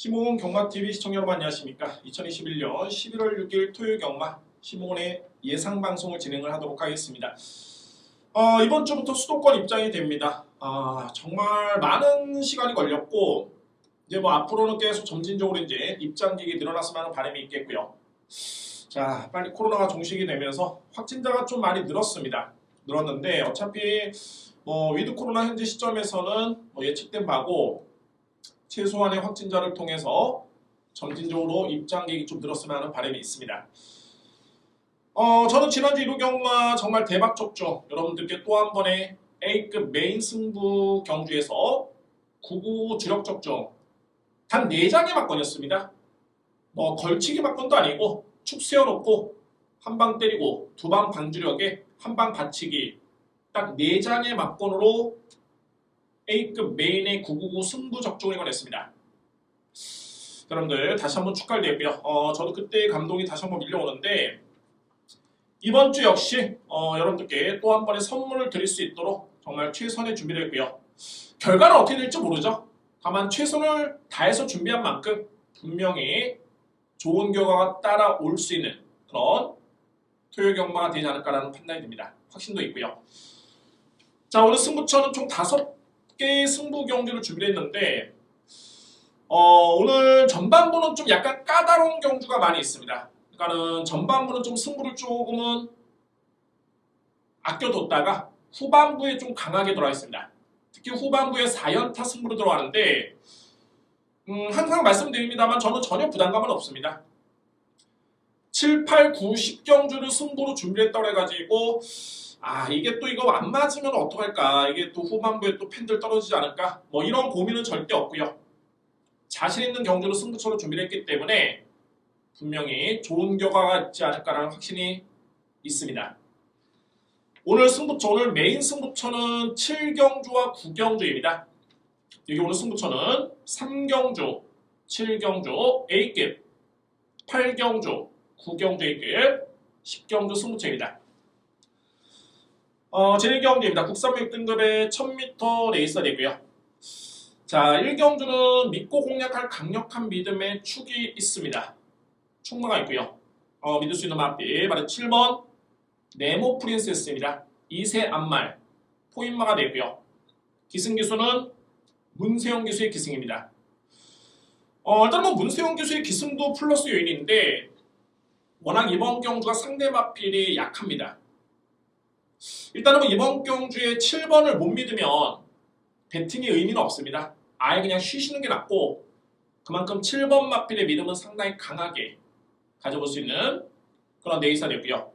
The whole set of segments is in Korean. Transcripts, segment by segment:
심오은 경마TV 시청자 여러분 안녕하십니까. 2021년 11월 6일 토요일 경마 심오은의 예상방송을 진행을 하도록 하겠습니다. 이번 주부터 수도권 입장이 됩니다. 정말 많은 시간이 걸렸고 이제 뭐 앞으로는 계속 점진적으로 이제 입장객이 늘어났으면 하는 바람이 있겠고요. 자, 빨리 코로나가 종식이 되면서 확진자가 좀 많이 늘었는데 어차피 뭐 위드 코로나 현재 시점에서는 뭐 예측된 바고 최소한의 확진자를 통해서 점진적으로 입장객이 좀 늘었으면 하는 바람이 있습니다. 저는 지난주 1호 경마 정말 대박 쳤죠. 여러분들께 또 한 번의 A급 메인 승부 경주에서 999 주력 적정 단 4장의 막건이었습니다. 뭐 걸치기 막건도 아니고 축 세워놓고 한 방 때리고 두 방 방주력에 한 방 받치기 딱 4장의 막건으로 A급 메인의 999 승부 적중을 해냈습니다. 여러분들 다시 한번 축하를 드리고요. 저도 그때 감동이 다시 한번 밀려오는데 이번 주 역시 여러분들께 또 한 번의 선물을 드릴 수 있도록 정말 최선의 준비를 했고요. 결과는 어떻게 될지 모르죠. 다만 최선을 다해서 준비한 만큼 분명히 좋은 결과가 따라올 수 있는 그런 토요일 경마가 되지 않을까라는 판단이 듭니다. 확신도 있고요. 자, 오늘 승부처는 총 5개의 승부 경주를 준비를 했는데 오늘 전반부는 좀 약간 까다로운 경주가 많이 있습니다. 그러니까는 전반부는 좀 승부를 조금은 아껴뒀다가 후반부에 좀 강하게 들어와 있습니다. 특히 후반부에 4연타 승부로 들어가는데 항상 말씀드립니다만 저는 전혀 부담감은 없습니다. 7, 8, 9, 10 경주를 승부로 준비했다고 해가지고 이게 또 이거 안 맞으면 어떡할까, 이게 또 후반부에 또 팬들 떨어지지 않을까, 뭐 이런 고민은 절대 없고요. 자신 있는 경주로 승부처로 준비를 했기 때문에 분명히 좋은 결과가 있지 않을까라는 확신이 있습니다. 오늘 승부처, 오늘 메인 승부처는 7경주와 9경주입니다. 여기 오늘 승부처는 3경주, 7경주 A급, 8경주, 9경주 A급, 10경주 승부처입니다. 제1경주입니다. 국산무역 등급의 1000m 레이스가 되고요. 자, 1경주는 믿고 공략할 강력한 믿음의 축이 있습니다. 충마가 있고요. 믿을 수 있는 마필 바로 7번 네모 프린세스입니다. 2세 앞말 포인마가 되고요. 기승기수는 문세영 기수의 기승입니다. 일단 뭐 문세영 기수의 기승도 플러스 요인인데 워낙 이번 경주가 상대 마필이 약합니다. 일단은 뭐 이번 경주에 7번을 못 믿으면 배팅의 의미는 없습니다. 아예 그냥 쉬시는 게 낫고 그만큼 7번 마필의 믿음은 상당히 강하게 가져볼 수 있는 그런 레이스가 되고요.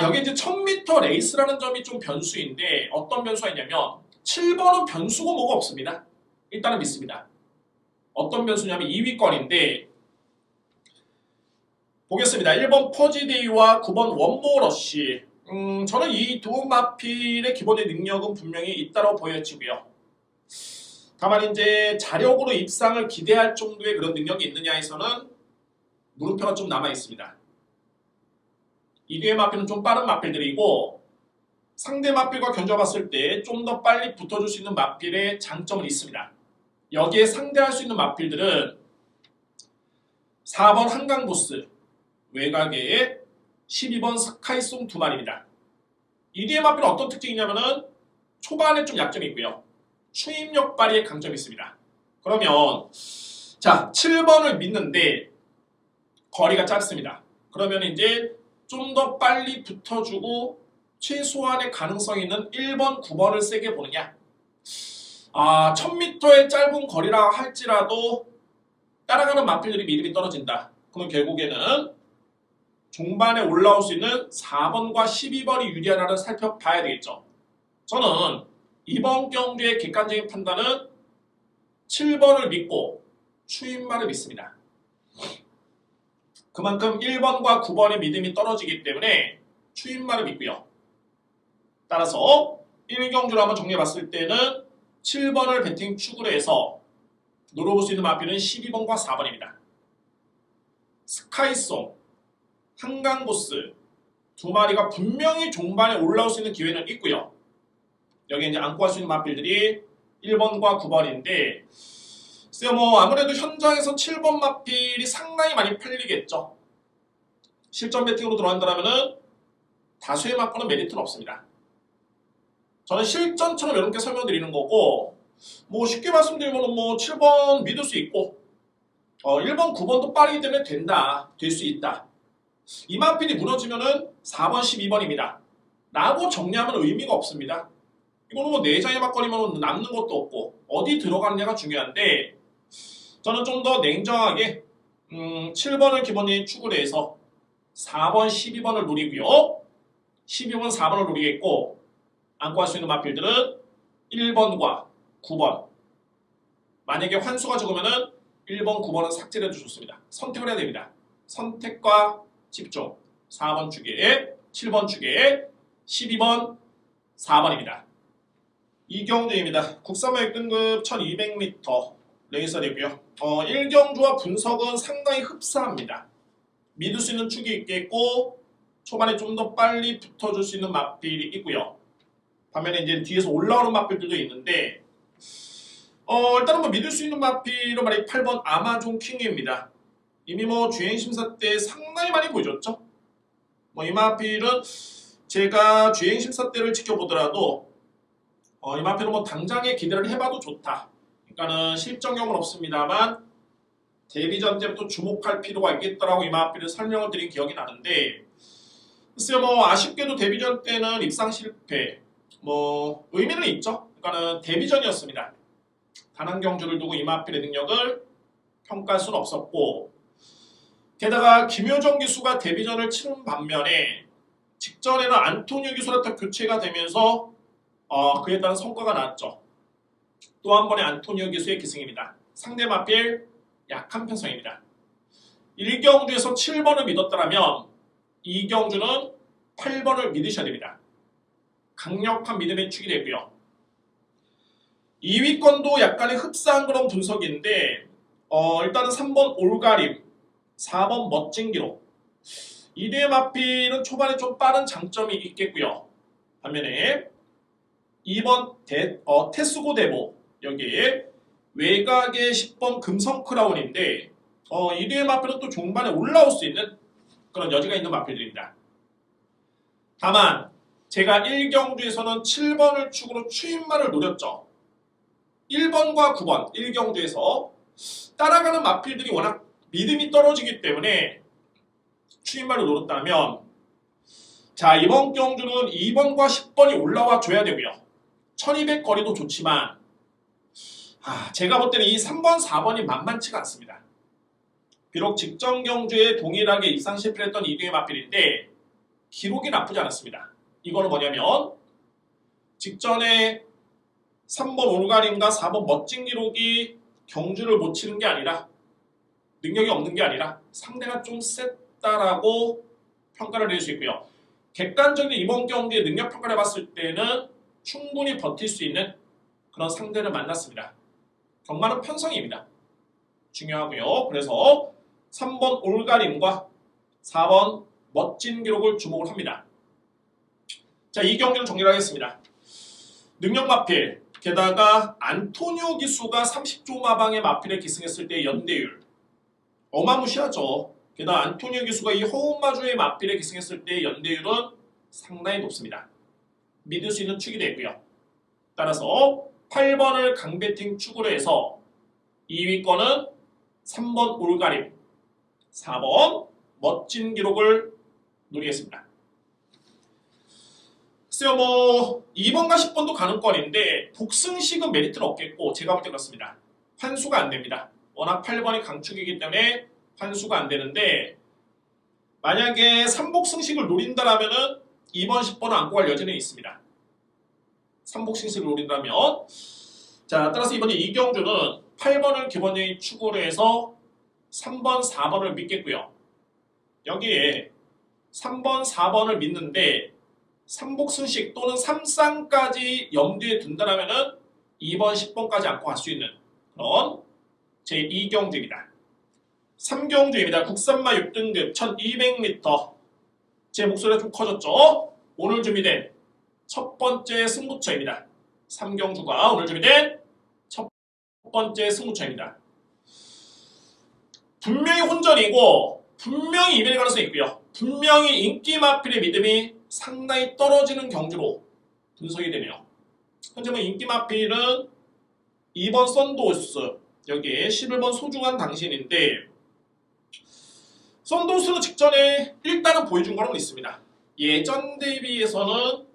여기 이제 1000m 레이스라는 점이 좀 변수인데 어떤 변수가 있냐면 7번은 변수고 뭐가 없습니다. 일단은 믿습니다. 어떤 변수냐면 2위권인데 보겠습니다. 1번 퍼지데이와 9번 원모러쉬. 저는 이 두 마필의 기본의 능력은 분명히 있다고 보여지고요. 다만 이제 자력으로 입상을 기대할 정도의 그런 능력이 있느냐에서는 물음표가 좀 남아 있습니다. 이 뒤의 마필은 좀 빠른 마필들이고 상대 마필과 견줘봤을 때 좀 더 빨리 붙어줄 수 있는 마필의 장점은 있습니다. 여기에 상대할 수 있는 마필들은 4번 한강보스, 외곽에 12번 스카이송 두 마리입니다. 이 뒤의 마필은 어떤 특징이냐면은 초반에 좀 약점이 있고요. 추임력 발휘의 강점이 있습니다. 그러면 자 7번을 믿는데 거리가 짧습니다. 그러면 이제 좀 더 빨리 붙어주고 최소한의 가능성이 있는 1번, 9번을 세게 보느냐. 1000m의 짧은 거리라 할지라도 따라가는 마필들이 믿음이 떨어진다. 그러면 결국에는 종반에 올라올 수 있는 4번과 12번이 유리하나를 살펴봐야 되겠죠. 저는 이번 경주의 객관적인 판단은 7번을 믿고 추임마를 믿습니다. 그만큼 1번과 9번의 믿음이 떨어지기 때문에 추임마를 믿고요. 따라서 1경주를 한번 정리해봤을 때는 7번을 배팅 축으로 해서 노려볼 수 있는 마필은 12번과 4번입니다. 스카이송, 한강보스 두 마리가 분명히 종반에 올라올 수 있는 기회는 있고요. 여기 이제 안고 갈 수 있는 마필들이 1번과 9번인데 글쎄요, 뭐 아무래도 현장에서 7번 마필이 상당히 많이 팔리겠죠. 실전 배팅으로 들어간다면은 다수의 맞고는 메리트는 없습니다. 저는 실전처럼 이렇게 설명드리는 거고, 뭐 쉽게 말씀드리면 뭐 7번 믿을 수 있고 1번, 9번도 빠르기 때문에 된다, 될 수 있다. 이 마필이 무너지면은 4번, 12번입니다. 라고 정리하면 의미가 없습니다. 이거는 뭐 4장의 막걸리면 남는 것도 없고 어디 들어가느냐가 중요한데, 저는 좀 더 냉정하게 7번을 기본적인 추구를 해서 4번, 12번을 노리고요. 12번, 4번을 노리겠고, 안고 할 수 있는 마필들은 1번과 9번. 만약에 환수가 적으면은 1번, 9번은 삭제를 해도 좋습니다. 선택을 해야 됩니다. 선택과 집중. 4번 축에, 7번 축에, 12번, 4번입니다. 이경주입니다. 국산마 6등급 1200m 레이서되고요. 1경주와 분석은 상당히 흡사합니다. 믿을 수 있는 축이 있겠고 초반에 좀 더 빨리 붙어줄 수 있는 마필이 있고요. 반면에 이제 뒤에서 올라오는 마필들도 있는데, 일단은 뭐 믿을 수 있는 마필은 말이 8번 아마존 킹입니다. 이미 뭐 주행 심사 때 상당히 많이 보여줬죠. 뭐 이 마필은 제가 주행 심사 때를 지켜보더라도 이 마필은 뭐 당장에 기대를 해봐도 좋다. 그러니까는 실적용은 없습니다만 데뷔전 때부터 주목할 필요가 있겠더라고 이 마필을 설명을 드린 기억이 나는데, 글쎄요, 뭐 아쉽게도 데뷔전 때는 입상 실패, 뭐 의미는 있죠. 그러니까는 데뷔전이었습니다. 단 한 경주를 두고 이 마필의 능력을 평가할 수는 없었고, 게다가 김효정 기수가 데뷔전을 치른 반면에 직전에는 안토니오 기수한테 교체가 되면서 그에 따른 성과가 나왔죠. 또 한 번의 안토니오 기수의 기승입니다. 상대 마필 약한 편성입니다. 1경주에서 7번을 믿었더라면 2경주는 8번을 믿으셔야 됩니다. 강력한 믿음의 축이 되고요. 2위권도 약간의 흡사한 그런 분석인데, 일단은 3번 올가림, 4번 멋진 기록. 이 대의 마필은 초반에 좀 빠른 장점이 있겠고요. 반면에 2번 테스고 데모, 여기에 외곽의 10번 금성 크라운인데, 이 대의 마필은 또 종반에 올라올 수 있는 그런 여지가 있는 마필들입니다. 다만 제가 1경주에서는 7번을 축으로 추임말을 노렸죠. 1번과 9번 1경주에서 따라가는 마필들이 워낙 믿음이 떨어지기 때문에 추임말을 노렸다면, 자, 이번 경주는 2번과 10번이 올라와 줘야 되고요. 1200 거리도 좋지만 제가 볼 때는 이 3번, 4번이 만만치가 않습니다. 비록 직전 경주에 동일하게 입상 실패를 했던 이두의 마필인데 기록이 나쁘지 않았습니다. 이거는 뭐냐면 직전에 3번 올가림과 4번 멋진 기록이 경주를 못 치는 게 아니라, 능력이 없는 게 아니라 상대가 좀 셌다라고 평가를 내릴 수 있고요. 객관적인 이번 경기의 능력 평가를 해봤을 때는 충분히 버틸 수 있는 그런 상대를 만났습니다. 경마는 편성입니다. 중요하고요. 그래서 3번 올가림과 4번 멋진 기록을 주목을 합니다. 자, 이 경기를 정리하겠습니다. 능력 마필, 게다가 안토니오 기수가 30조 마방의 마필에 기승했을 때의 연대율 어마무시하죠. 게다가 안토니오 기수가 이 허운마주의 마필에 기승했을 때의 연대율은 상당히 높습니다. 믿을 수 있는 축이 되고요. 따라서 8번을 강배팅 축으로 해서 2위권은 3번 올가림, 4번 멋진 기록을 노리겠습니다. 글쎄요, 뭐 2번과 10번도 가능권인데 복승식은 메리트는 없겠고, 제가 볼 때 그렇습니다. 환수가 안 됩니다. 워낙 8번이 강축이기 때문에 환수가 안 되는데, 만약에 3복승식을 노린다라면은 2번, 10번은 안고 갈 여지는 있습니다. 3복승식을 노린다면, 자, 따라서 이번에 이경주는 8번을 기본적인 추구로 해서 3번, 4번을 믿겠고요. 여기에 3번, 4번을 믿는데 3복승식 또는 3쌍까지 염두에 둔다면 2번, 10번까지 안고 갈 수 있는 그런 제2경주입니다. 3경주입니다. 국산마 6등급 1200m. 제 목소리가 좀 커졌죠? 오늘 준비된 첫 번째 승부처입니다. 3경주가 오늘 준비된 첫 번째 승부처입니다. 분명히 혼전이고 분명히 이변일 가능성이 있고요. 분명히 인기 마필의 믿음이 상당히 떨어지는 경주로 분석이 되네요. 현재 뭐 인기 마필은 2번 썬도스, 여기에 11번 소중한 당신인데 썬도스는 직전에 일단은 보여준 거는 있습니다. 예전 대비해서는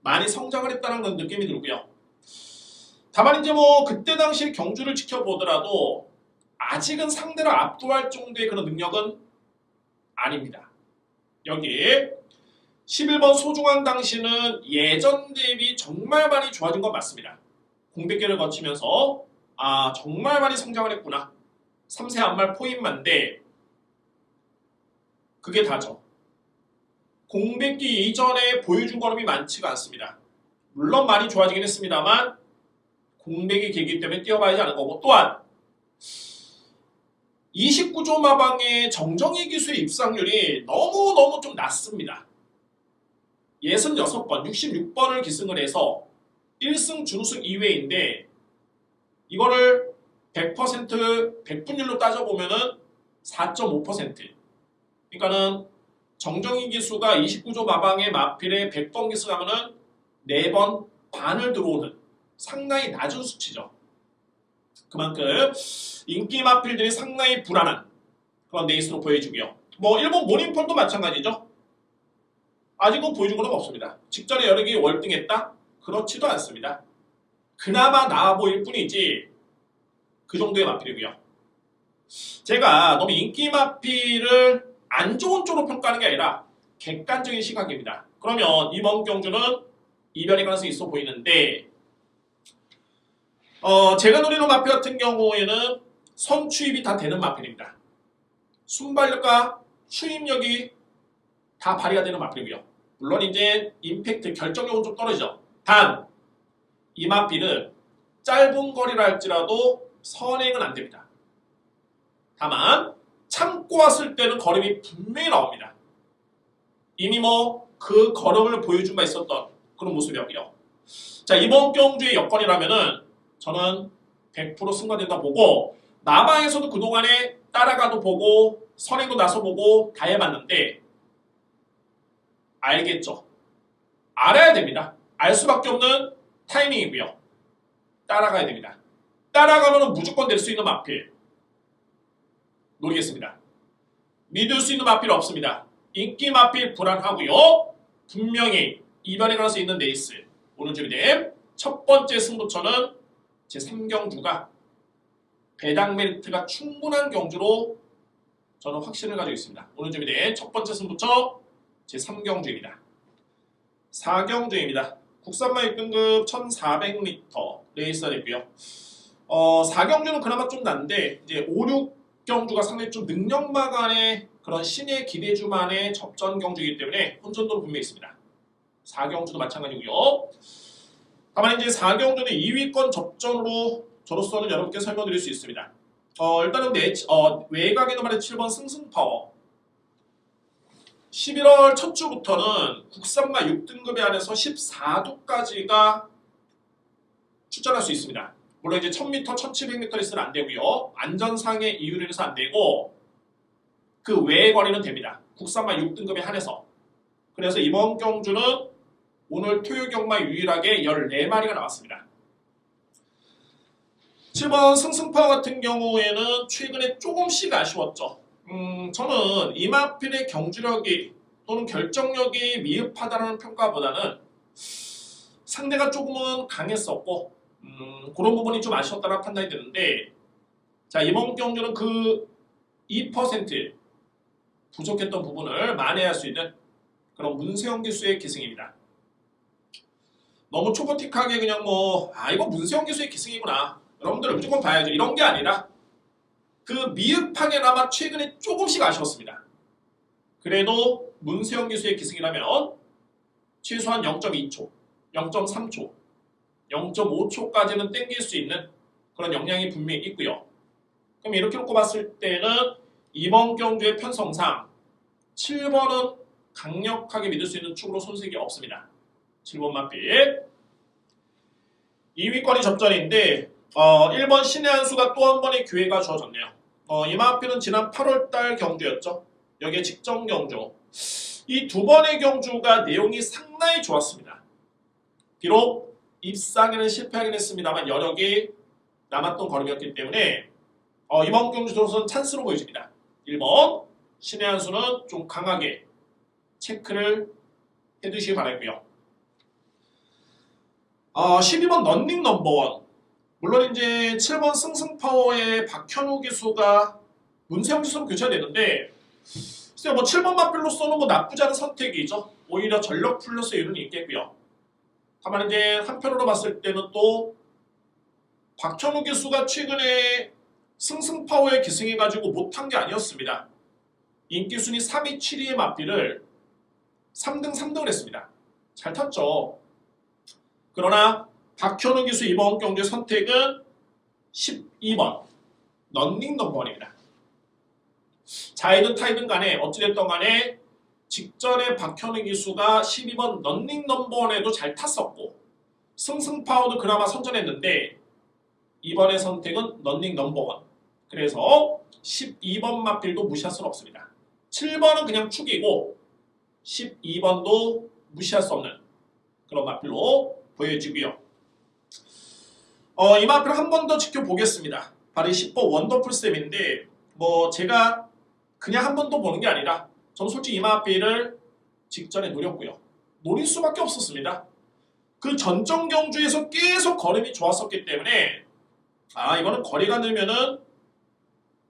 많이 성장을 했다는 그런 느낌이 들고요. 다만 이제 뭐 그때 당시 경주를 지켜보더라도 아직은 상대를 압도할 정도의 그런 능력은 아닙니다. 여기 11번 소중한 당신은 예전 대비 정말 많이 좋아진 건 맞습니다. 공백기를 거치면서 정말 많이 성장을 했구나. 3세 안말 포인만데 그게 다죠. 공백기 이전에 보여준 걸음이 많지가 않습니다. 물론 많이 좋아지긴 했습니다만 공백이 길기 때문에 뛰어봐야지 않은 거고, 또한 29조 마방의 정정희 기수의 입상률이 너무너무 좀 낮습니다. 66번, 66번을 기승을 해서 1승 준우승 2회인데 이거를 100% 백분율로 따져보면은 4.5%. 그러니까는 정정희 기수가 29조 마방의 마필에 100번 기승하면은 4번 반을 들어오는 상당히 낮은 수치죠. 그만큼 인기 마필들이 상당히 불안한 그런 레이스로 보여주고요. 뭐 일본 모닝폴도 마찬가지죠. 아직은 보여준 건 없습니다. 직전에 여러 개 월등했다? 그렇지도 않습니다. 그나마 나아 보일 뿐이지 그 정도의 마필이고요. 제가 너무 인기 마필을 안 좋은 쪽으로 평가하는 게 아니라 객관적인 시각입니다. 그러면 이번 경주는 이변의 가능성이 있어 보이는데 제가 노리는 마필 같은 경우에는 선추입이 다 되는 마필입니다. 순발력과 추입력이 다 발휘가 되는 마필이고요. 물론 이제 임팩트, 결정력은 좀 떨어지죠. 단, 이 마필은 짧은 거리를 할지라도 선행은 안 됩니다. 다만 참고 왔을 때는 걸음이 분명히 나옵니다. 이미 뭐 그 걸음을 보여준 바 있었던 그런 모습이었고요. 자, 이번 경주의 여건이라면은 저는 100% 승과된다 보고, 남아에서도 그동안에 따라가도 보고 선행도 나서 보고 다 해봤는데 알겠죠? 알아야 됩니다. 알 수밖에 없는 타이밍이고요. 따라가야 됩니다. 따라가면 무조건 될 수 있는 마필 노리겠습니다. 믿을 수 있는 마필 없습니다. 인기 마필 불안하고요. 분명히 이변의 가능성이 있는 레이스. 오늘 준비된 첫 번째 승부처는 제3경주가 배당 메리트가 충분한 경주로 저는 확신을 가지고 있습니다. 오늘 준비된 첫 번째 승부처 제3경주입니다. 4경주입니다. 국산마 1등급 1400m 레이스가 됐고요. 4경주는 그나마 좀 난데 이제 5, 6경주가 상당히 좀 능력마 간의 그런 신의 기대주만의 접전 경주이기 때문에 혼전도는 분명히 있습니다. 4경주도 마찬가지고요. 다만 이제 4경주는 2위권 접전으로 저로서는 여러분께 설명드릴 수 있습니다. 일단은 외곽에도 말해 7번 승승파워. 11월 첫 주부터는 국산마 6등급에 한해서 14도까지가 출전할 수 있습니다. 물론 이제 1000m, 1700m 레이스는 안 되고요. 안전상의 이유로 해서 안 되고 그 외의 거리는 됩니다. 국산마 6등급에 한해서. 그래서 이번 경주는 오늘 토요 경마 유일하게 14마리가 나왔습니다. 7번 승승파 같은 경우에는 최근에 조금씩 아쉬웠죠. 저는 이 마필의 경주력이 또는 결정력이 미흡하다는 평가보다는 상대가 조금은 강했었고 그런 부분이 좀 아쉬웠다는 판단이 드는데, 자, 이번 경주는 그 2% 부족했던 부분을 만회할 수 있는 그런 문세영 기수의 기승입니다. 너무 초보틱하게 그냥 이거 문세영 기수의 기승이구나, 여러분들 무조건 봐야죠, 이런 게 아니라 그 미흡하게나마 최근에 조금씩 아쉬웠습니다. 그래도 문세영 기수의 기승이라면 최소한 0.2초, 0.3초, 0.5초까지는 땡길 수 있는 그런 역량이 분명히 있고요. 그럼 이렇게 놓고 봤을 때는 이번 경주의 편성상 7번은 강력하게 믿을 수 있는 축으로 손색이 없습니다. 7번 마필 2위권이 접전인데 1번 신의 한 수가 또 한 번의 기회가 주어졌네요. 이 마필은 지난 8월달 경주였죠. 여기에 직전 경주. 이 두 번의 경주가 내용이 상당히 좋았습니다. 비록 입상에는 실패하긴 했습니다만 여력이 남았던 걸음이었기 때문에 이번 경주로서는 찬스로 보여집니다. 1번 신의 한 수는 좀 강하게 체크를 해두시기 바라고요. 12번 런닝 넘버원. 물론 이제 7번 승승파워의 박현우 기수가 문세영 기수로 교체되는데 글쎄요, 뭐 7번 마필로서는 뭐 나쁘지 않은 선택이죠. 오히려 전력 플러스 이유는 있겠고요. 다만 이제 한편으로 봤을 때는 또 박현우 기수가 최근에 승승파워에 기승해가지고 못한 게 아니었습니다. 인기순위 3위, 7위의 마필을 3등, 3등을 했습니다. 잘 탔죠. 그러나 박현우 기수 이번 경기 선택은 12번 런닝 넘버원입니다. 자이든 타이든 간에 어찌됐던 간에 직전에 박현우 기수가 12번 런닝 넘버원에도 잘 탔었고 승승파워도 그나마 선전했는데 이번의 선택은 런닝 넘버원. 그래서 12번 마필도 무시할 수는 없습니다. 7번은 그냥 축이고 12번도 무시할 수 없는 그런 마필로 보여지고요. 이 마필을 한 번 더 지켜보겠습니다. 바로 10번 원더풀쌤인데 뭐 제가 그냥 한 번 더 보는 게 아니라 저는 솔직히 이 마필을 직전에 노렸고요. 노릴 수밖에 없었습니다. 그 전정 경주에서 계속 걸음이 좋았었기 때문에 이거는 거리가 늘면은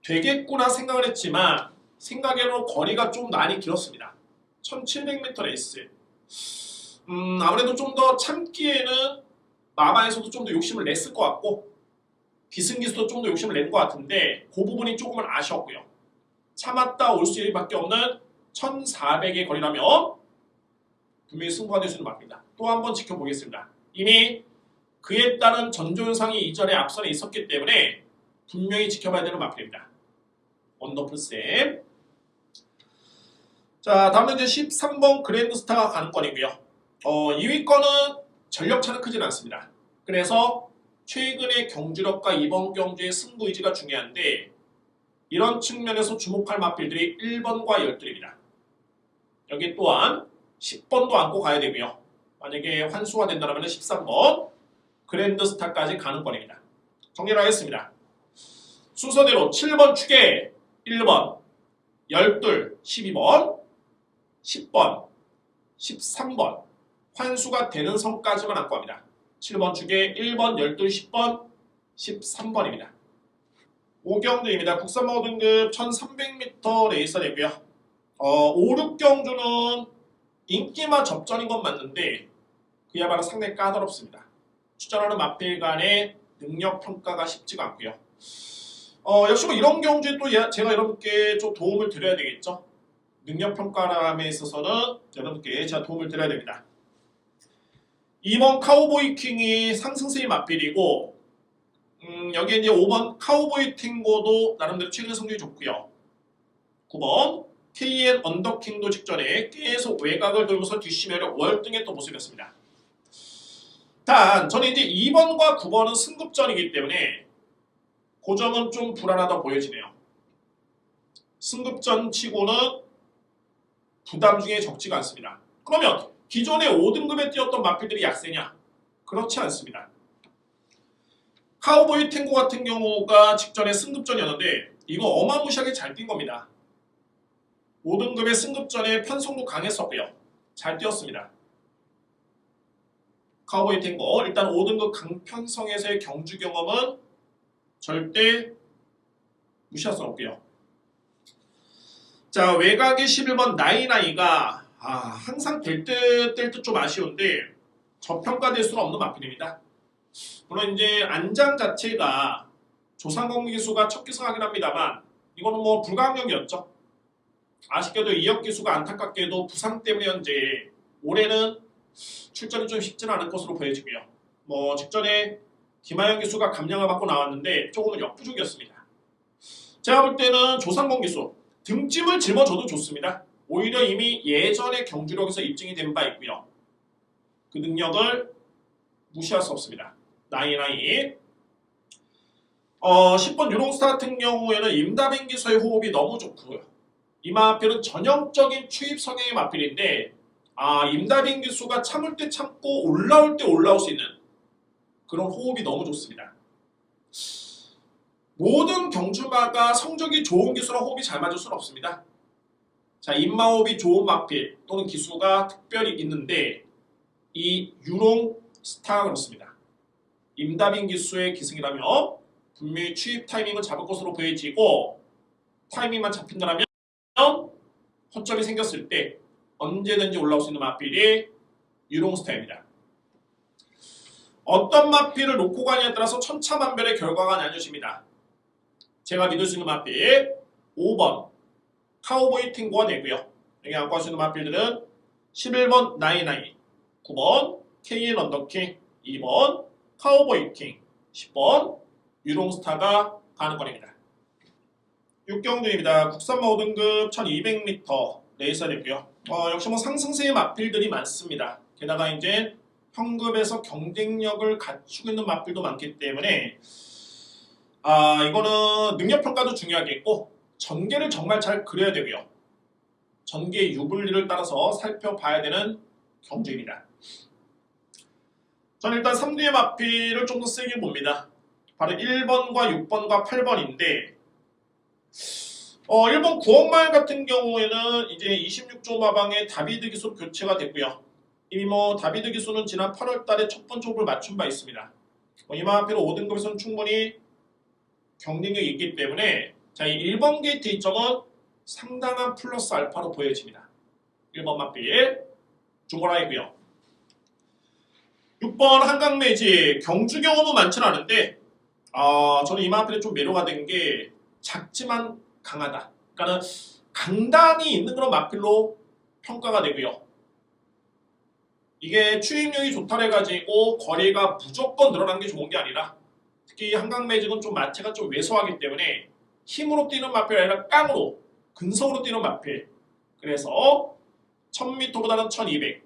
되겠구나 생각을 했지만 생각외로 거리가 좀 많이 길었습니다. 1700m 레이스. 아무래도 좀 더 참기에는 마마에서도 좀 더 욕심을 냈을 것 같고 기승기수도 좀 더 욕심을 낸 것 같은데 그 부분이 조금은 아쉬웠고요. 참았다 올 수 밖에 없는 1400의 거리라면 분명히 승부가 될 수 있는 마필입니다. 또 한 번 지켜보겠습니다. 이미 그에 따른 전조현상이 이전에 앞선에 있었기 때문에 분명히 지켜봐야 되는 마필입니다. 원더풀쌤. 자, 다음은 이제 13번 그랜드스타가 가는 건이고요. 2위 건은 전력차는 크진 않습니다. 그래서 최근의 경주력과 이번 경주의 승부 의지가 중요한데 이런 측면에서 주목할 마필들이 1번과 12입니다. 여기 또한 10번도 안고 가야 되고요. 만약에 환수가 된다면 13번 그랜드스타까지 가는 건입니다. 정리를 하겠습니다. 순서대로 7번 축에 1번, 12, 12번, 10번, 13번 환수가 되는 선까지만 안고 합니다. 7번 축에 1번, 12, 10번, 13번입니다. 5경주입니다. 국산마고 등급 1300m 레이서 되고요. 5, 6경주는 인기만 접전인 건 맞는데 그야말로 상당히 까다롭습니다. 추천하는 마필 간의 능력 평가가 쉽지가 않고요. 역시 뭐 이런 경주에 또 제가 여러분께 좀 도움을 드려야 되겠죠. 능력 평가람에 있어서는 여러분께 제가 도움을 드려야 됩니다. 2번 카우보이 킹이 상승세의 마필이고 여기에 이제 5번 카우보이 탱고도 나름대로 최근 성적이 좋고요. 9번 KN 언더킹도 직전에 계속 외곽을 돌면서 뒷심열의 월등했던 모습이었습니다. 단 저는 이제 2번과 9번은 승급전이기 때문에 그 점은 좀 불안하다 보여지네요. 승급전 치고는 부담 중에 적지가 않습니다. 그러면 기존에 5등급에 뛰었던 마필들이 약세냐? 그렇지 않습니다. 카우보이 탱고 같은 경우가 직전에 승급전이었는데 이거 어마무시하게 잘 뛴 겁니다. 5등급의 승급전에 편성도 강했었고요. 잘 뛰었습니다. 카우보이 탱고 일단 5등급 강편성에서의 경주 경험은 절대 무시할 수 없고요. 자, 외곽의 11번 나이나이가 항상 될 듯 좀 아쉬운데 저평가될 수는 없는 마필입니다. 물론 이제 안장 자체가 조상공 기수가 첫 기승하긴 합니다만 이거는 뭐 불가항력이었죠. 아쉽게도 이혁 기수가 안타깝게도 부상 때문에 현재 올해는 출전이 좀 쉽지는 않을 것으로 보여지고요. 뭐 직전에 김하영 기수가 감량을 받고 나왔는데 조금은 역부족이었습니다. 제가 볼 때는 조상공 기수 등짐을 짊어줘도 좋습니다. 오히려 이미 예전의 경주력에서 입증이 된 바 있고요. 그 능력을 무시할 수 없습니다. 나이 10번 유롱스타 같은 경우에는 임다빈 기수의 호흡이 너무 좋고요. 이 마필은 전형적인 추입 성향의 마필인데 임다빈 기수가 참을 때 참고 올라올 때 올라올 수 있는 그런 호흡이 너무 좋습니다. 모든 경주마가 성적이 좋은 기수랑 호흡이 잘 맞을 수는 없습니다. 자, 입마호흡이 좋은 마필 또는 기수가 특별히 있는데 이 유롱스타가 그렇습니다. 임다빈 기수의 기승이라면 분명히 추입 타이밍은 잡을 것으로 보여지고 타이밍만 잡힌다면 허점이 생겼을 때 언제든지 올라올 수 있는 마필이 유롱스타입니다. 어떤 마필을 놓고 가냐에 따라서 천차만별의 결과가 나뉘어집니다. 제가 믿을 수 있는 마필 5번 카우보이 팅고가 되고요. 여기 안고 할 수 있는 마필들은 11번 나이나이, 9번 KN 언더킹, 2번 카우보이 킹, 10번 유롱스타가 가는 거리입니다. 6경주입니다. 국산마 5등급 1200m 레이서 되고요. 역시 상승세의 마필들이 많습니다. 게다가 이제 평급에서 경쟁력을 갖추고 있는 마필도 많기 때문에 이거는 능력평가도 중요하겠고 전개를 정말 잘 그려야 되고요. 전개 유불리를 따라서 살펴봐야 되는 경주입니다. 저는 일단 3뒤의 마필을 좀 더 세게 봅니다. 바로 1번과 6번과 8번인데 1번 9억마일 같은 경우에는 이제 26조 마방의 다비드 기수 교체가 됐고요. 이미 다비드 기수는 지난 8월 달에 첫 번째 호흡을 맞춘 바 있습니다. 이 마필은 5등급에서는 충분히 경쟁력이 있기 때문에 자, 이 1번 게이트 이점은 상당한 플러스 알파로 보여집니다. 1번 마필 중고라이고요. 6번 한강매직 경주 경험은 많지는 않은데 저는 이 마필에 좀 매료가 된 게 작지만 강하다. 그러니까는 강단이 있는 그런 마필로 평가가 되고요. 이게 추입력이 좋다 해가지고 거리가 무조건 늘어난 게 좋은 게 아니라 특히 한강매직은 좀 마체가 좀 왜소하기 때문에 힘으로 뛰는 마필이 아니라 깡으로 근성으로 뛰는 마필. 그래서 1000m보다는 1200.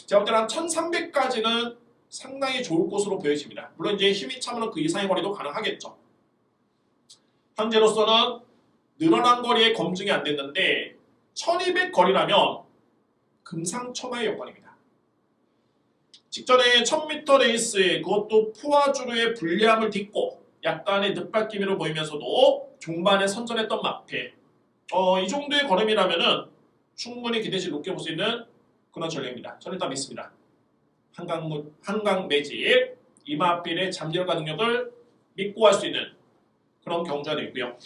제가 볼 때는 한 1300까지는 상당히 좋을 것으로 보여집니다. 물론 이제 힘이 차면 그 이상의 거리도 가능하겠죠. 현재로서는 늘어난 거리에 검증이 안 됐는데 1200 거리라면 금상첨화의 여건입니다. 직전에 1000m 레이스에 그것도 푸아주르의 불리함을 딛고 약간의 늦바퀴미로 보이면서도 종반에 선전했던 마필. 이 정도의 걸음이라면은 충분히 기대치 높게 볼 수 있는 그런 전략입니다. 저는 일단 믿습니다. 한강 매직 이 마필의 잠재력과 능력을 믿고 할 수 있는 그런 경주가 되고요.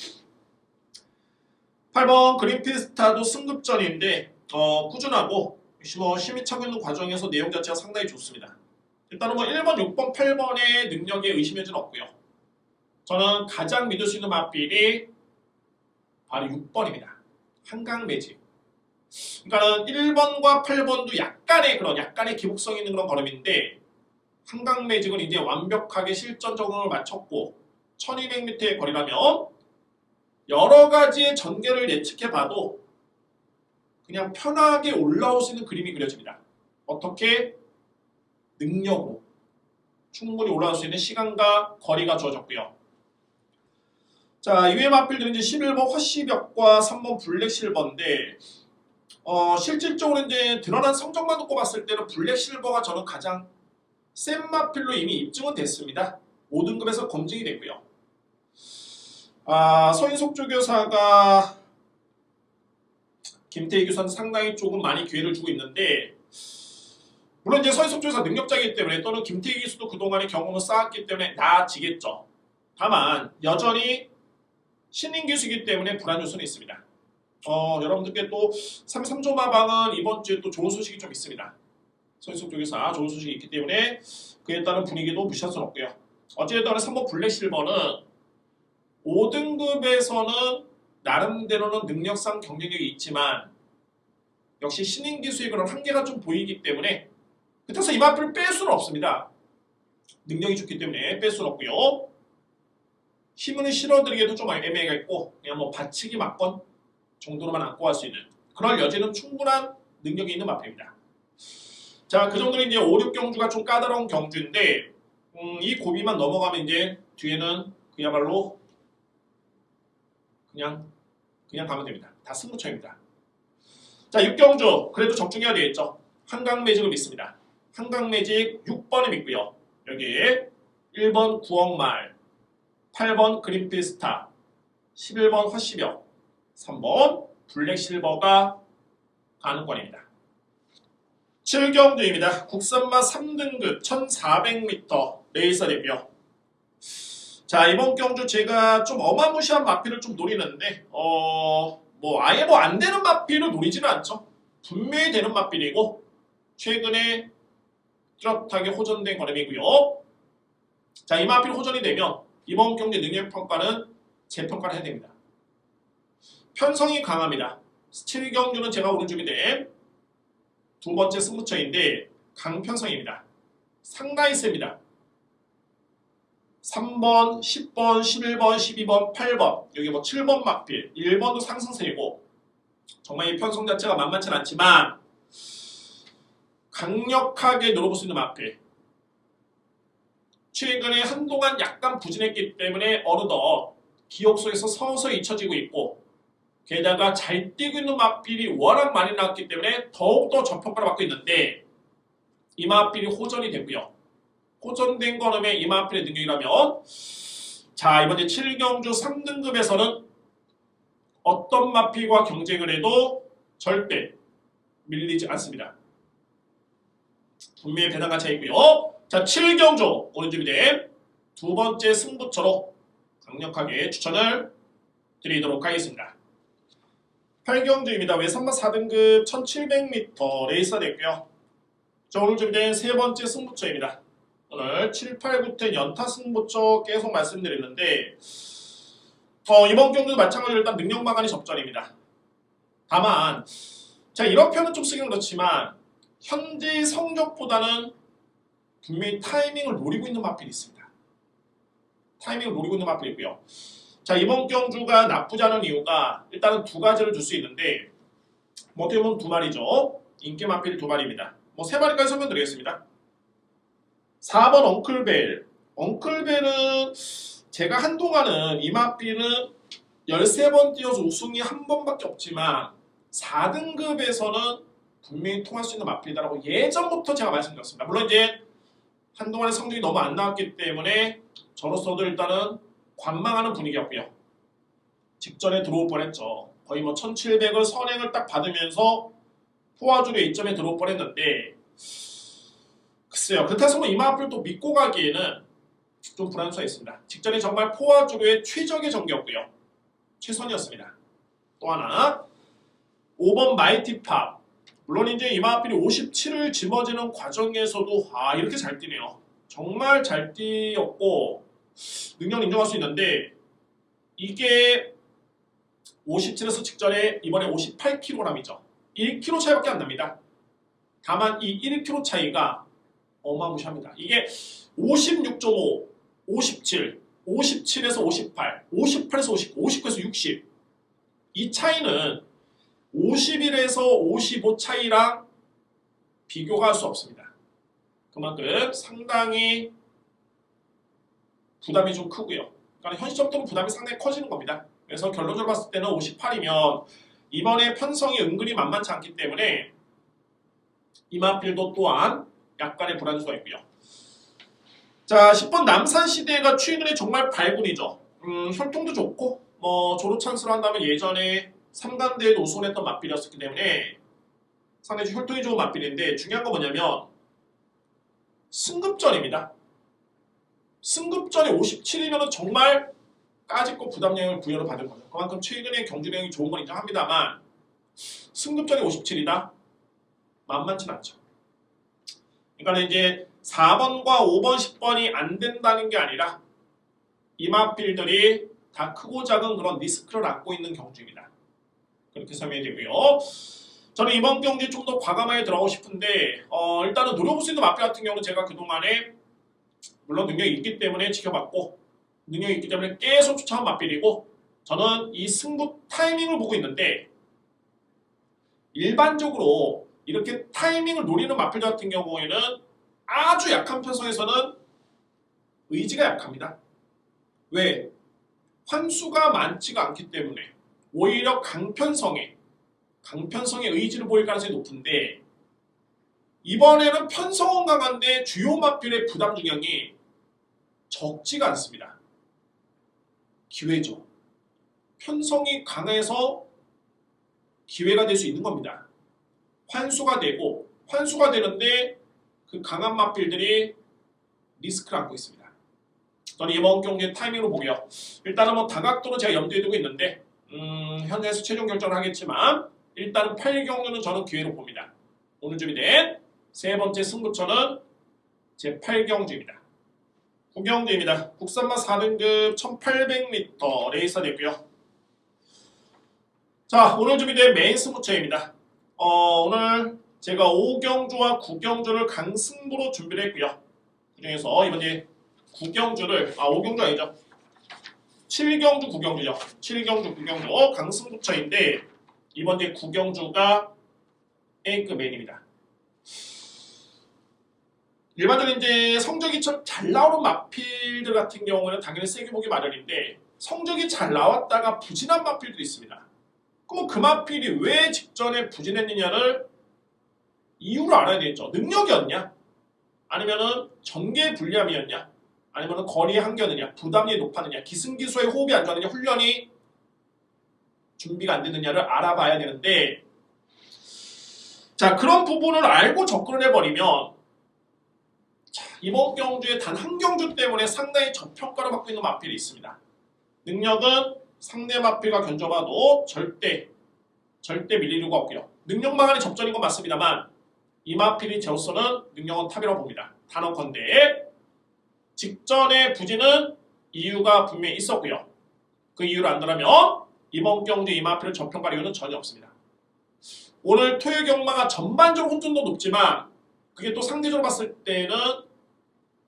8번 그린피스타도 승급전인데 꾸준하고 힘이 차고 있는 과정에서 내용 자체가 상당히 좋습니다. 일단은 1번, 6번, 8번의 능력에 의심의 여지는 없고요. 저는 가장 믿을 수 있는 마필이 바로 6번입니다. 한강 매직. 그러니까는 1번과 8번도 약간의 기복성 있는 그런 걸음인데 한강 매직은 이제 완벽하게 실전 적응을 마쳤고 1200m의 거리라면 여러 가지의 전개를 예측해봐도 그냥 편하게 올라올 수 있는 그림이 그려집니다. 어떻게? 능력으로 충분히 올라올 수 있는 시간과 거리가 주어졌고요. 자, 이외의 마필들은 이제 11번 허시벽과 3번 블랙실버인데 실질적으로 이제 드러난 성적만 놓고 봤을 때는 블랙실버가 저는 가장 센 마필로 이미 입증은 됐습니다. 5등급에서 검증이 됐고요. 서인석 조교사가 김태희 교사는 상당히 조금 많이 기회를 주고 있는데 물론 이제 서인석 조교사 능력자이기 때문에 또는 김태희 기수도 그동안의 경험을 쌓았기 때문에 나아지겠죠. 다만 여전히 신인 기수이기 때문에 불안 요소는 있습니다. 여러분들께 또 3조 마방은 이번 주에 또 좋은 소식이 좀 있습니다. 서인석 조교사 좋은 소식이 있기 때문에 그에 따른 분위기도 무시할 수는 없고요. 어쨌든 3번 블랙실버는 5등급에서는 나름대로는 능력상 경쟁력이 있지만 역시 신인 기수의 그런 한계가 좀 보이기 때문에 그래서 이 마필을 뺄 수는 없습니다. 능력이 좋기 때문에 뺄 수는 없고요. 힘을 실어드리기에도 좀 애매가 있고 그냥 받치기 맞건 정도로만 안고 할 수 있는 그럴 여지는 충분한 능력이 있는 마필입니다. 자, 그 정도는 이제 5, 6경주가 좀 까다로운 경주인데 이 고비만 넘어가면 이제 뒤에는 그야말로 그냥 가면 됩니다. 다 승부처입니다. 자, 육경주 그래도 적중해야 되겠죠. 한강매직을 믿습니다. 한강매직 6번을 믿고요. 여기에 1번 구억말, 8번 그린필스타, 11번 허시벽, 3번 블랙실버가 가능권입니다. 7경주입니다. 국산마 3등급 1400m 레이서 대표. 자, 이번 경주 제가 좀 어마무시한 마필을 좀 노리는데 아예 안 되는 마필을 노리지는 않죠. 분명히 되는 마필이고 최근에 뚜렷하게 호전된 걸음이고요. 자, 이 마필 호전이 되면 이번 경주 능력평가는 재평가를 해야 됩니다. 편성이 강합니다. 7경주는 제가 오른쪽인데 두 번째 승부처인데 강편성입니다. 상당히 셉니다. 3번, 10번, 11번, 12번, 8번 여기 7번 막필 1번도 상승세이고 정말 이 편성 자체가 만만치 않지만 강력하게 노려볼 수 있는 막필. 최근에 한동안 약간 부진했기 때문에 어느덧 기억 속에서 서서히 잊혀지고 있고 게다가 잘 뛰고 있는 막필이 워낙 많이 나왔기 때문에 더욱더 저평가를 받고 있는데 이 막필이 호전이 되고요. 호전된 걸음에 이 마필의 능력이라면 자, 이번에 7경주 3등급에서는 어떤 마필과 경쟁을 해도 절대 밀리지 않습니다. 분명히 배당 가치가 있고요. 자, 7경주 오른쪽이 된 두 번째 승부처로 강력하게 추천을 드리도록 하겠습니다. 8경주입니다. 외선마 4등급 1700m 레이서 됐고요. 자, 오늘 준비된 세 번째 승부처입니다. 오늘 7, 8, 9, 10 연타 승부처 계속 말씀드리는데 이번 경주도 마찬가지로 일단 능력 마간이 접전입니다. 다만 자, 이런 표현은 좀 쓰긴 그렇지만 현재 성적보다는 분명히 타이밍을 노리고 있는 마필이 있습니다. 타이밍을 노리고 있는 마필이 있고요. 자, 이번 경주가 나쁘지 않은 이유가 일단은 두 가지를 줄 수 있는데 어떻게 보면 두 마리죠. 인기 마필 두 마리입니다. 세 마리까지 설명드리겠습니다. 4번 엉클벨. 엉클벨은 제가 한동안은 이 마필은 13번 뛰어서 우승이 한 번밖에 없지만 4등급에서는 분명히 통할 수 있는 마필이다라고 예전부터 제가 말씀드렸습니다. 물론 이제 한동안의 성적이 너무 안 나왔기 때문에 저로서도 일단은 관망하는 분위기였고요. 직전에 들어올 뻔했죠. 거의 1700을 선행을 딱 받으면서 포화주의 2점에 들어올 뻔했는데 글쎄요. 그렇다고 이 마필을 또 믿고 가기에는 좀 불안할 수가 있습니다. 직전에 정말 포화주의 최적의 전기였고요. 최선이었습니다. 또 하나 5번 마이티팝. 물론 이제 이 마필이 57을 짊어지는 과정에서도 이렇게 잘 뛰네요. 정말 잘 뛰었고 능력 인정할 수 있는데 이게 57에서 직전에 이번에 58kg이죠. 1kg 차이밖에 안 납니다. 다만 이 1kg 차이가 어마무시합니다. 이게 56.5, 57, 57에서 58, 58에서 59, 59에서 60. 이 차이는 51에서 55 차이랑 비교가 할 수 없습니다. 그만큼 상당히 부담이 좀 크고요. 그러니까 현실적으로 부담이 상당히 커지는 겁니다. 그래서 결론적으로 봤을 때는 58이면 이번에 편성이 은근히 만만치 않기 때문에 이마필도 또한 약간의 불안할 수가 있고요. 자, 10번 남산시대가 최근에 정말 발군이죠. 혈통도 좋고 조로 찬스로 한다면 예전에 3간대에도 우승했던 맞필이었기 때문에 상당히 혈통이 좋은 맞필인데 중요한 건 뭐냐면 승급전입니다. 승급전에 57이면 정말 까짓거 부담량을 부여를 받은 거죠. 그만큼 최근에 경주량이 좋은 건 인정합니다만 승급전에 57이다? 만만치 않죠. 그러니까 이제 4번과 5번, 10번이 안 된다는 게 아니라 이마필들이 다 크고 작은 그런 리스크를 안고 있는 경주입니다. 그렇게 설명이 되고요. 저는 이번 경기에 좀 더 과감하게 들어가고 싶은데 일단은 노려볼 수 있는 마필 같은 경우는 제가 그동안에 물론 능력이 있기 때문에 지켜봤고 능력이 있기 때문에 계속 추천한 마필이고 저는 이 승부 타이밍을 보고 있는데 일반적으로 이렇게 타이밍을 노리는 마필 같은 경우에는 아주 약한 편성에서는 의지가 약합니다. 왜? 환수가 많지가 않기 때문에 오히려 강편성의 의지를 보일 가능성이 높은데 이번에는 편성은 강한데 주요 마필의 부담 중량이 적지가 않습니다. 기회죠. 편성이 강해서 기회가 될 수 있는 겁니다. 환수가 되는데 그 강한 마필들이 리스크를 안고 있습니다. 저는 이번 경기의 타이밍으로 보고요. 일단은 뭐 다각도는 제가 염두에 두고 있는데 현재에서 최종 결정을 하겠지만 일단은 8경주는 저는 기회로 봅니다. 오늘 준비된 세 번째 승부처는 제 8경주입니다. 9경주입니다. 국산마 4등급 1800m 레이서 되고요. 자, 오늘 준비된 메인 승부처입니다. 오늘 제가 5경주와 9경주를 강승부로 준비를 했고요. 그 중에서 이번에 5경주 아니죠. 7경주, 9경주죠. 7경주, 9경주 강승부처인데 이번 제 9경주가 A급 메인입니다. 일반적으로 이제 성적이 잘 나오는 마필들 같은 경우는 당연히 세게 보기 마련인데 성적이 잘 나왔다가 부진한 마필도 있습니다. 그럼 그 마필이 왜 직전에 부진했느냐를 이유를 알아야 되겠죠. 능력이었냐? 아니면은 전개 불리함이었냐? 아니면은 거리의 한계였느냐? 부담이 높았느냐? 기승기수의 호흡이 안 좋았느냐? 훈련이 준비가 안 됐느냐를 알아봐야 되는데 자, 그런 부분을 알고 접근을 해버리면 이번 경주에 단 한 경주 때문에 상당히 저평가를 받고 있는 마필이 있습니다. 능력은 상대 마필과 견줘봐도 절대 밀릴 이유가 없고요. 능력만이 접전인 건 맞습니다만 이 마필이 제로서는 능력은 탑이라고 봅니다. 단언컨대 직전의 부진은 이유가 분명히 있었고요. 그 이유를 안다면 이번 경주 이 마필을 저평가할 이유는 전혀 없습니다. 오늘 토요 경마가 전반적으로 혼돈도 높지만 그게 또 상대적으로 봤을 때는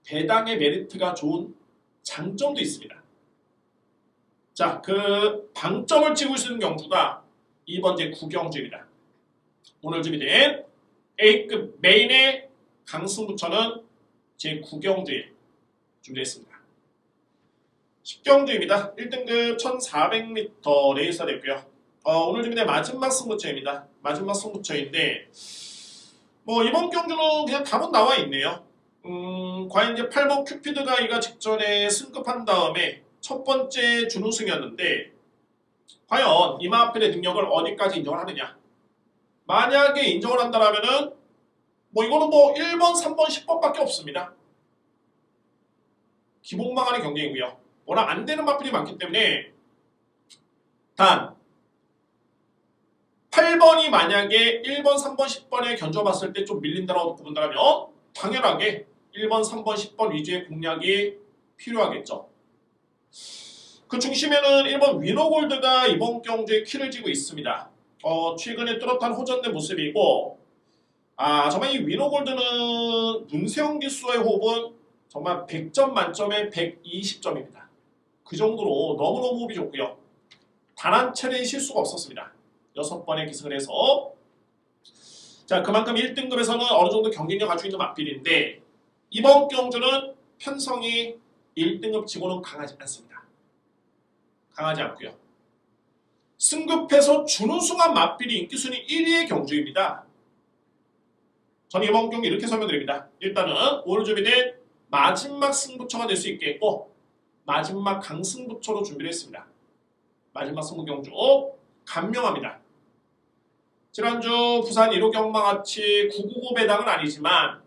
배당의 메리트가 좋은 장점도 있습니다. 자, 그 방점을 찍을 수 있는 경주가 이번 제 9경주입니다. 오늘 준비된 A급 메인의 강승부처는 제 9경주에 준비했습니다. 10경주입니다. 1등급 1400m 레이서 됐고요. 오늘 준비된 마지막 승부처입니다. 마지막 승부처인데 뭐 이번 경주는 그냥 답은 나와 있네요. 과연 이제 8번 큐피드가이가 직전에 승급한 다음에 첫 번째 준우승이었는데 과연 이마필의 능력을 어디까지 인정을 하느냐. 만약에 인정을 한다면은 뭐 이거는 뭐 1번, 3번, 10번밖에 없습니다. 기복망한의 경쟁이고요. 워낙 안 되는 마필이 많기 때문에 단 8번이 만약에 1번, 3번, 10번에 견줘봤을 때 좀 밀린다고 본다면 당연하게 1번, 3번, 10번 위주의 공략이 필요하겠죠. 그 중심에는 1번 위너골드가 이번 경주에 키를 쥐고 있습니다. 최근에 뚜렷한 호전된 모습이고 정말 이 위너골드는 문세영 기수의 호흡은 정말 100점 만점에 120점입니다. 그 정도로 너무너무 호흡이 좋고요. 단 한 차례의 실수가 없었습니다. 6번의 기승을 해서 자, 그만큼 1등급에서는 어느 정도 경쟁력 가지고 있는 마필인데 이번 경주는 편성이 1등급 치고는 강하지 않습니다. 강하지 않고요. 승급해서 준우승한 마필이 인기순위 1위의 경주입니다. 저는 이번 경기 이렇게 설명드립니다. 일단은 오늘 준비된 마지막 승부처가 될 수 있겠고 마지막 강승부처로 준비를 했습니다. 마지막 승부 경주 간명합니다. 지난주 부산 1호 경마같이 999 배당은 아니지만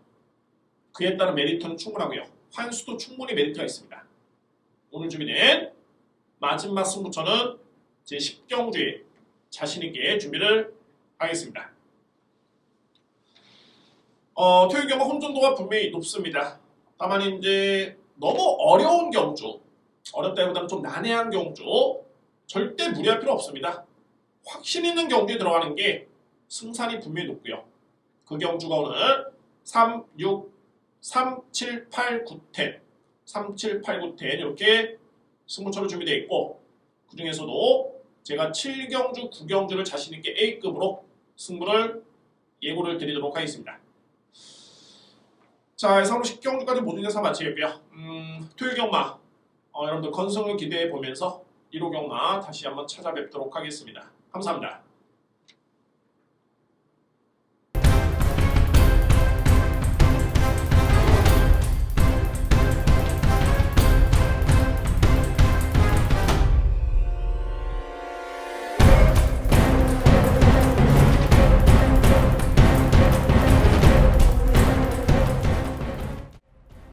그에 따른 메리트는 충분하고요. 환수도 충분히 메리트가 있습니다. 오늘 준비된 마지막 승부처는 제 10경주에 자신있게 준비를 하겠습니다. 토요 경마 혼돈도가 분명히 높습니다. 다만 이제 너무 어려운 경주, 어렵다기보다는 좀 난해한 경주 절대 무리할 필요 없습니다. 확신 있는 경주에 들어가는 게 승산이 분명히 높고요. 그 경주가 오늘 3, 6, 3, 7, 8, 9, 10 3, 7, 8, 9, 10 이렇게 승부처로 준비되어 있고 그 중에서도 제가 7경주, 9경주를 자신있게 A급으로 승부를 예고를 드리도록 하겠습니다. 자, 이상으로 10경주까지 모든 데서 마치겠고요. 토요 경마 여러분들 건승을 기대해 보면서 1호 경마 다시 한번 찾아뵙도록 하겠습니다. 감사합니다.